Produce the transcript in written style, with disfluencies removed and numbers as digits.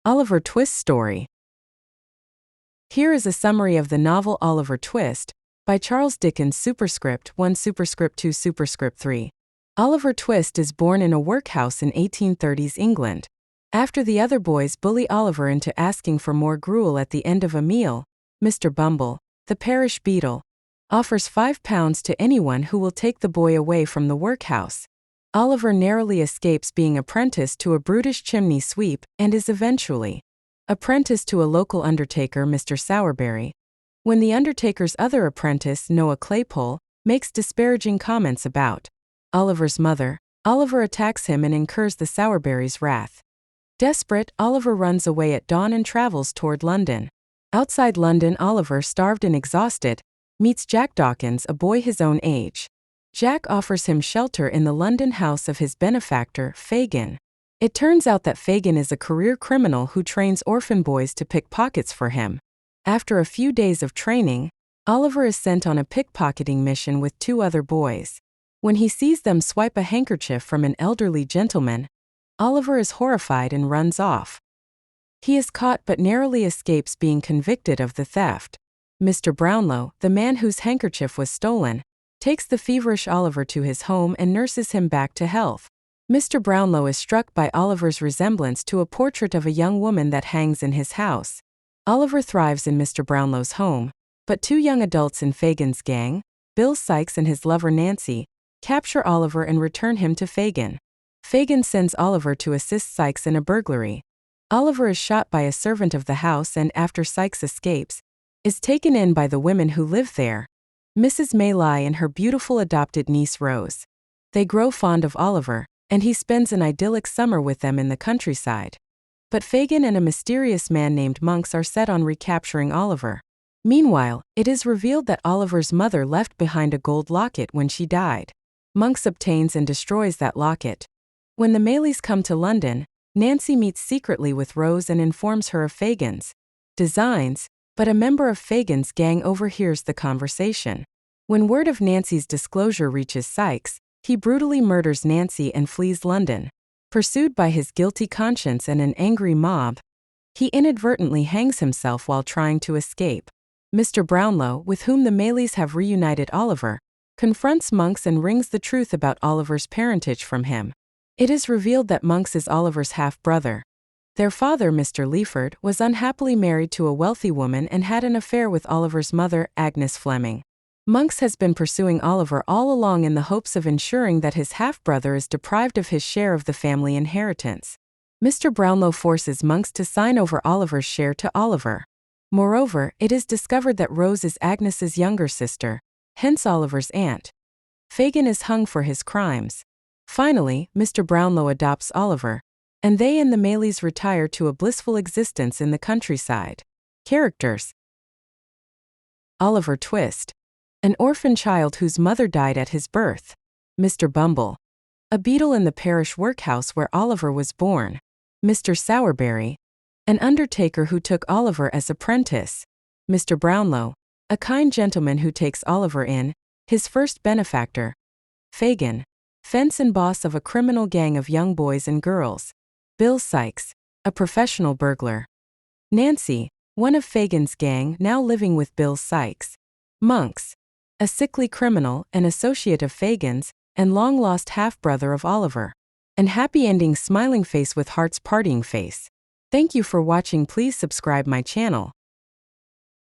Oliver Twist story. Here is a summary of the novel Oliver Twist, by Charles Dickens. Superscript 1 Superscript 2 Superscript 3. Oliver Twist is born in a workhouse in 1830s England. After the other boys bully Oliver into asking for more gruel at the end of a meal, Mr. Bumble, the parish beadle, offers £5 to anyone who will take the boy away from the workhouse. Oliver narrowly escapes being apprenticed to a brutish chimney sweep and is eventually apprenticed to a local undertaker, Mr. Sowerberry. When the undertaker's other apprentice, Noah Claypole, makes disparaging comments about Oliver's mother, Oliver attacks him and incurs the Sowerberry's wrath. Desperate, Oliver runs away at dawn and travels toward London. Outside London, Oliver, starved and exhausted, meets Jack Dawkins, a boy his own age. Jack offers him shelter in the London house of his benefactor, Fagin. It turns out that Fagin is a career criminal who trains orphan boys to pick pockets for him. After a few days of training, Oliver is sent on a pickpocketing mission with 2 other boys. When he sees them swipe a handkerchief from an elderly gentleman, Oliver is horrified and runs off. He is caught but narrowly escapes being convicted of the theft. Mr. Brownlow, the man whose handkerchief was stolen, takes the feverish Oliver to his home and nurses him back to health. Mr. Brownlow is struck by Oliver's resemblance to a portrait of a young woman that hangs in his house. Oliver thrives in Mr. Brownlow's home, but 2 young adults in Fagin's gang, Bill Sikes and his lover Nancy, capture Oliver and return him to Fagin. Fagin sends Oliver to assist Sikes in a burglary. Oliver is shot by a servant of the house and, after Sikes escapes, is taken in by the women who live there, Mrs. Maylie and her beautiful adopted niece Rose. They grow fond of Oliver, and he spends an idyllic summer with them in the countryside. But Fagin and a mysterious man named Monks are set on recapturing Oliver. Meanwhile, it is revealed that Oliver's mother left behind a gold locket when she died. Monks obtains and destroys that locket. When the Maylies come to London, Nancy meets secretly with Rose and informs her of Fagin's designs, but a member of Fagin's gang overhears the conversation. When word of Nancy's disclosure reaches Sikes, he brutally murders Nancy and flees London. Pursued by his guilty conscience and an angry mob, he inadvertently hangs himself while trying to escape. Mr. Brownlow, with whom the Maylies have reunited Oliver, confronts Monks and wrings the truth about Oliver's parentage from him. It is revealed that Monks is Oliver's half-brother. Their father, Mr. Leaford, was unhappily married to a wealthy woman and had an affair with Oliver's mother, Agnes Fleming. Monks has been pursuing Oliver all along in the hopes of ensuring that his half-brother is deprived of his share of the family inheritance. Mr. Brownlow forces Monks to sign over Oliver's share to Oliver. Moreover, it is discovered that Rose is Agnes's younger sister, hence Oliver's aunt. Fagin is hung for his crimes. Finally, Mr. Brownlow adopts Oliver, and they and the Maylies retire to a blissful existence in the countryside. Characters: Oliver Twist, an orphan child whose mother died at his birth. Mr. Bumble, a beadle in the parish workhouse where Oliver was born. Mr. Sowerberry, an undertaker who took Oliver as apprentice. Mr. Brownlow, a kind gentleman who takes Oliver in, his first benefactor. Fagin, fence and boss of a criminal gang of young boys and girls. Bill Sikes, a professional burglar. Nancy, one of Fagin's gang now living with Bill Sikes. Monks, a sickly criminal, an associate of Fagin's, and long-lost half-brother of Oliver. And happy ending smiling face with heart's partying face. Thank you for watching. Please subscribe my channel.